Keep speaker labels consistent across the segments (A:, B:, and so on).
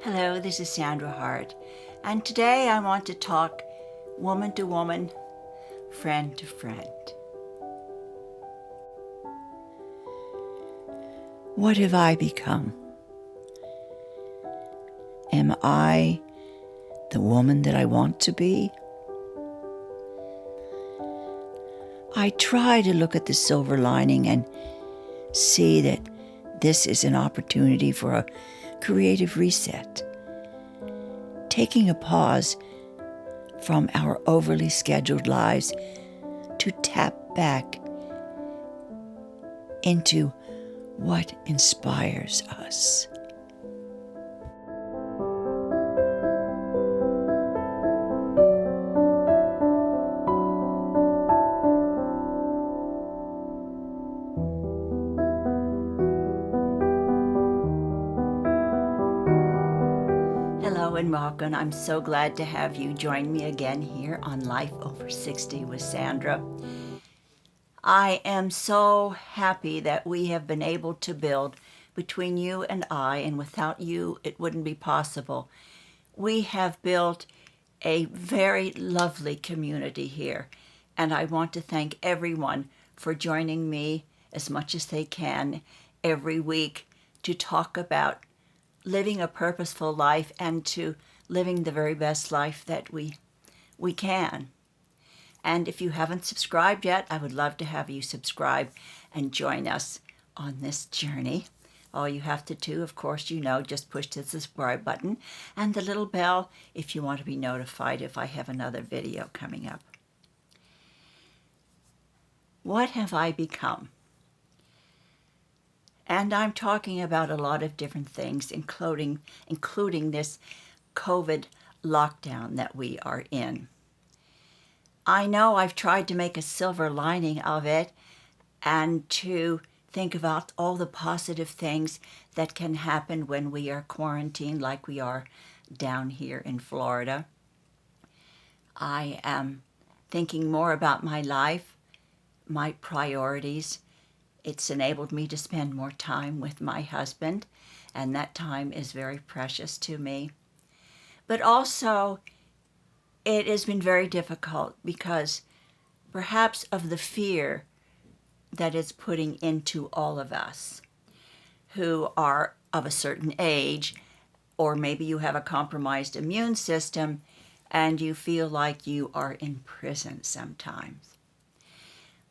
A: Hello, this is Sandra Hart, and today I want to talk woman to woman, friend to friend. What have I become? Am I the woman that I want to be? I try to look at the silver lining and see that this is an opportunity for a creative reset. Taking a pause from our overly scheduled lives to tap back into what inspires us. Hello and welcome. I'm so glad to have you join me again here on Life Over 60 with Sandra. I am so happy that we have been able to build between you and I, and without you it wouldn't be possible. We have built a very lovely community here, and I want to thank everyone for joining me as much as they can every week to talk about living a purposeful life and to living the very best life that we can. And if you haven't subscribed yet, I would love to have you subscribe and join us on this journey. All you have to do, of course, just push the subscribe button and the little bell if you want to be notified if I have another video coming up. What have I become? And I'm talking about a lot of different things, including this COVID lockdown that we are in. I know I've tried to make a silver lining of it and to think about all the positive things that can happen when we are quarantined like we are down here in Florida. I am thinking more about my life, my priorities. It's enabled me to spend more time with my husband, and that time is very precious to me. But also, it has been very difficult because perhaps of the fear that it's putting into all of us who are of a certain age, or maybe you have a compromised immune system and you feel like you are in prison sometimes.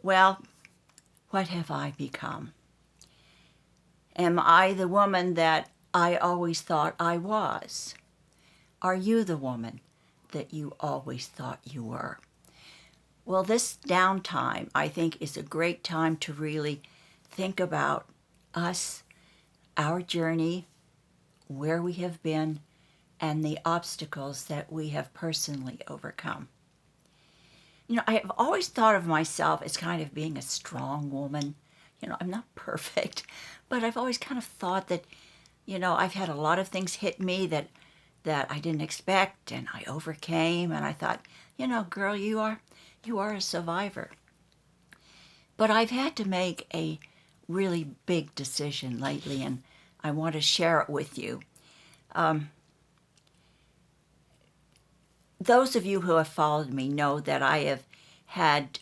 A: Well, what have I become? Am I the woman that I always thought I was? Are you the woman that you always thought you were? Well, this downtime, I think, is a great time to really think about us, our journey, where we have been, and the obstacles that we have personally overcome. I have always thought of myself as kind of being a strong woman. I'm not perfect, but I've always kind of thought that, I've had a lot of things hit me that I didn't expect, and I overcame, and I thought, girl, you are a survivor. But I've had to make a really big decision lately, and I want to share it with you. Those of you who have followed me know that I have had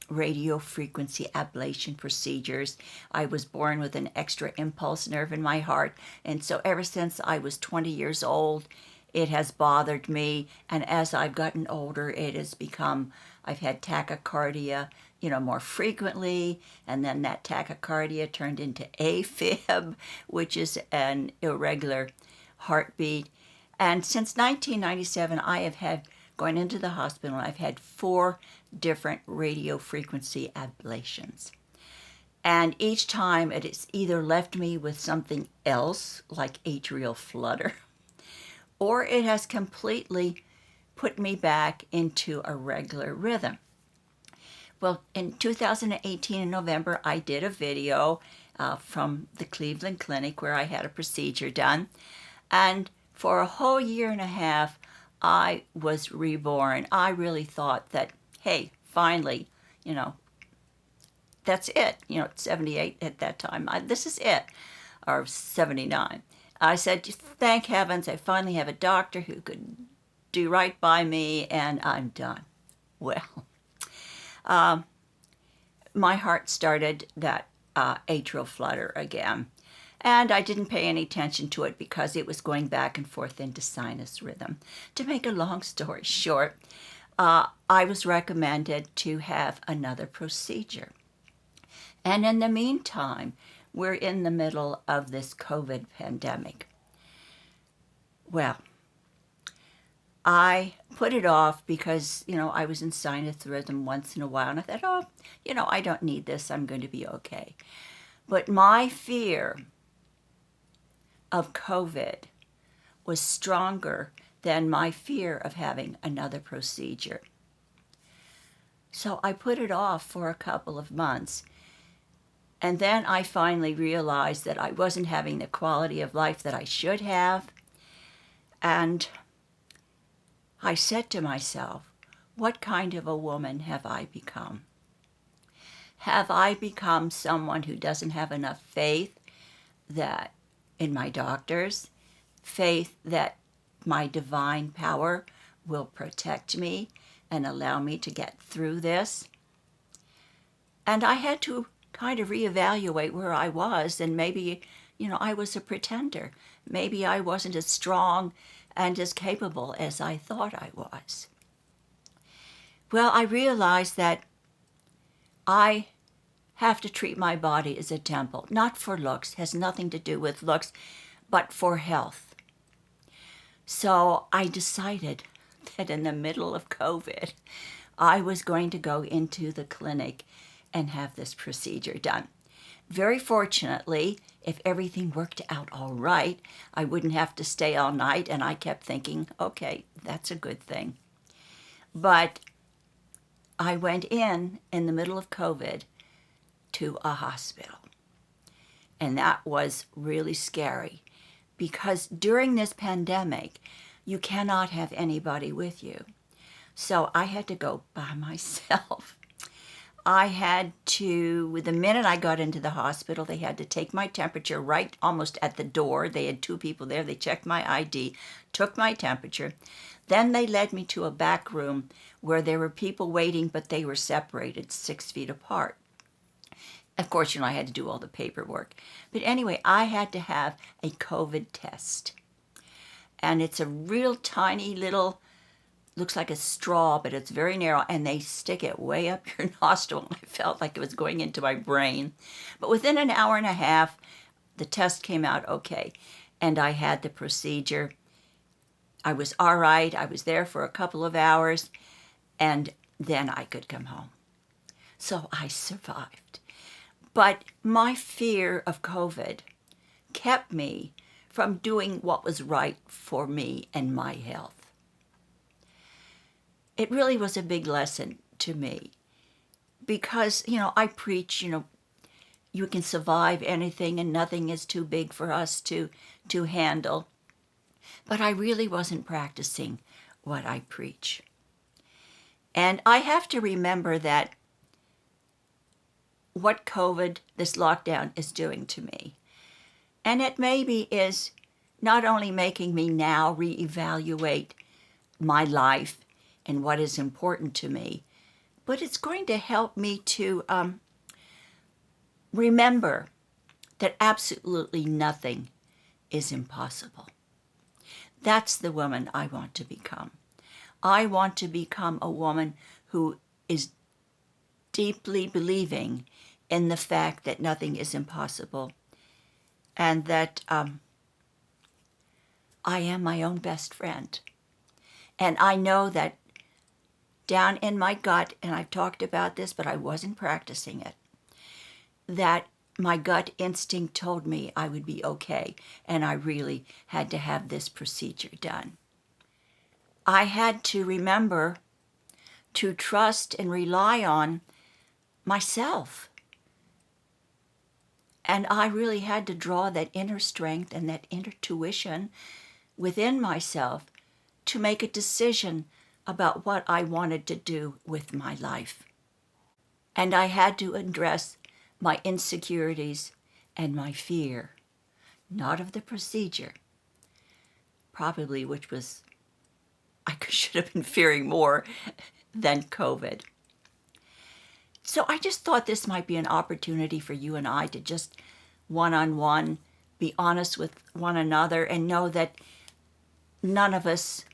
A: radio frequency ablation procedures. I was born with an extra impulse nerve in my heart, and so ever since I was 20 years old, it has bothered me, and as I've gotten older, it has become, I've had tachycardia, more frequently, and then that tachycardia turned into AFib, which is an irregular heartbeat. And since 1997, I have had, going into the hospital, I've had 4 different radio frequency ablations. And each time it has either left me with something else, like atrial flutter, or it has completely put me back into a regular rhythm. Well, in 2018 in November, I did a video from the Cleveland Clinic where I had a procedure done. And for a whole year and a half, I was reborn. I really thought that, hey, finally, that's it. 78 at that time. This is it, or 79. I said, thank heavens, I finally have a doctor who could do right by me, and I'm done. Well, my heart started that atrial flutter again. And I didn't pay any attention to it because it was going back and forth into sinus rhythm. To make a long story short, I was recommended to have another procedure. And in the meantime, we're in the middle of this COVID pandemic. Well, I put it off because, I was in sinus rhythm once in a while, and I thought, I don't need this. I'm going to be okay. But my fear of COVID was stronger than my fear of having another procedure. So I put it off for a couple of months. And then I finally realized that I wasn't having the quality of life that I should have. And I said to myself, what kind of a woman have I become? Have I become someone who doesn't have enough faith that in my doctors, faith that my divine power will protect me and allow me to get through this? And I had to kind of reevaluate where I was, and maybe, I was a pretender. Maybe I wasn't as strong and as capable as I thought I was. Well, I realized that I have to treat my body as a temple, not for looks, has nothing to do with looks, but for health. So I decided that in the middle of COVID, I was going to go into the clinic and have this procedure done. Very fortunately, if everything worked out all right, I wouldn't have to stay all night, and I kept thinking, okay, that's a good thing. But I went in the middle of COVID to a hospital, and that was really scary because during this pandemic, you cannot have anybody with you. So I had to go by myself. I had to, the minute I got into the hospital, they had to take my temperature right almost at the door. They had two people there. They checked my ID, took my temperature. Then they led me to a back room where there were people waiting, but they were separated 6 feet apart. Of course, I had to do all the paperwork. But anyway, I had to have a COVID test. And it's a real tiny little, looks like a straw, but it's very narrow, and they stick it way up your nostril. I felt like it was going into my brain. But within an hour and a half, the test came out okay, and I had the procedure. I was all right. I was there for a couple of hours, and then I could come home. So I survived. But my fear of COVID kept me from doing what was right for me and my health. It really was a big lesson to me because, I preach, you can survive anything and nothing is too big for us to handle. But I really wasn't practicing what I preach. And I have to remember that what COVID, this lockdown, is doing to me. And it maybe is not only making me now reevaluate my life and what is important to me, but it's going to help me to remember that absolutely nothing is impossible. That's the woman I want to become. I want to become a woman who is deeply believing in the fact that nothing is impossible and that I am my own best friend. And I know that down in my gut, and I've talked about this, but I wasn't practicing it, that my gut instinct told me I would be okay, and I really had to have this procedure done. I had to remember to trust and rely on myself. And I really had to draw that inner strength and that inner tuition within myself to make a decision about what I wanted to do with my life. And I had to address my insecurities and my fear, not of the procedure, probably, which was, I should have been fearing more than COVID. So I just thought this might be an opportunity for you and I to just one-on-one be honest with one another and know that none of us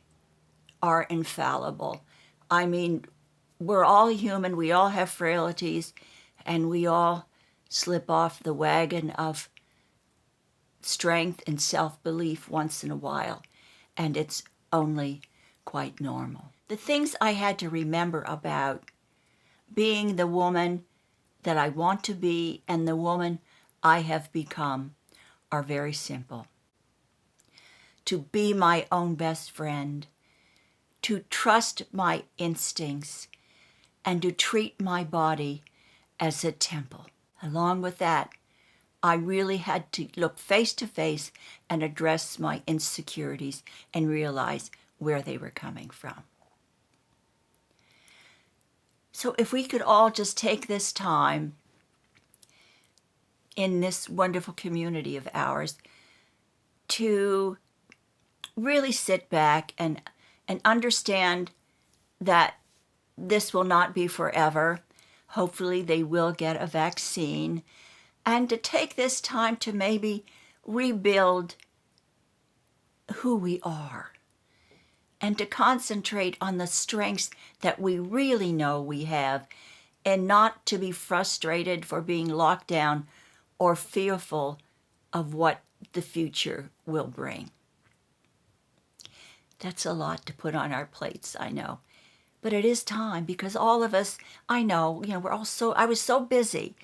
A: are infallible. I mean, we're all human, we all have frailties, and we all slip off the wagon of strength and self-belief once in a while, and it's only quite normal. The things I had to remember about being the woman that I want to be and the woman I have become are very simple. To be my own best friend, to trust my instincts, and to treat my body as a temple. Along with that, I really had to look face to face and address my insecurities and realize where they were coming from. So if we could all just take this time in this wonderful community of ours to really sit back and understand that this will not be forever. Hopefully they will get a vaccine. And to take this time to maybe rebuild who we are. And to concentrate on the strengths that we really know we have. And not to be frustrated for being locked down or fearful of what the future will bring. That's a lot to put on our plates, I know. But it is time, because all of us, I know, we're all I was so busy.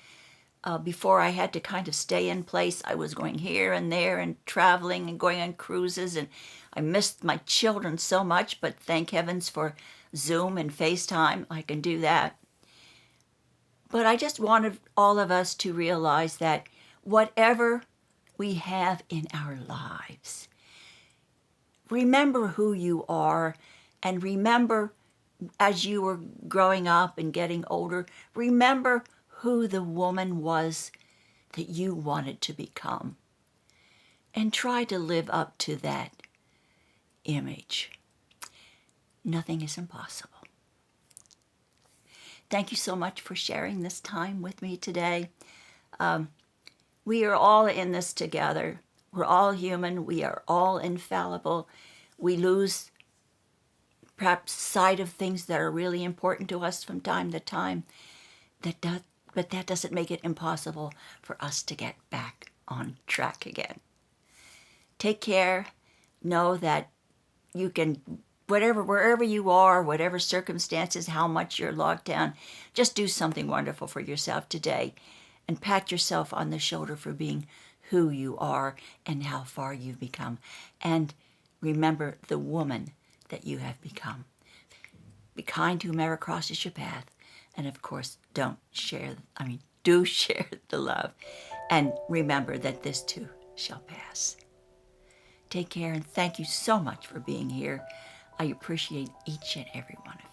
A: Before I had to kind of stay in place, I was going here and there and traveling and going on cruises, and I missed my children so much, but thank heavens for Zoom and FaceTime. I can do that. But I just wanted all of us to realize that whatever we have in our lives, remember who you are, and remember as you were growing up and getting older, remember who the woman was that you wanted to become. And try to live up to that image. Nothing is impossible. Thank you so much for sharing this time with me today. We are all in this together. We're all human. We are all infallible. We lose perhaps sight of things that are really important to us from time to time. But that doesn't make it impossible for us to get back on track again. Take care. Know that you can, wherever you are, whatever circumstances, how much you're locked down, just do something wonderful for yourself today and pat yourself on the shoulder for being who you are and how far you've become. And remember the woman that you have become. Be kind to whomever crosses your path. And of course, do share the love. And remember that this too shall pass. Take care, and thank you so much for being here. I appreciate each and every one of you.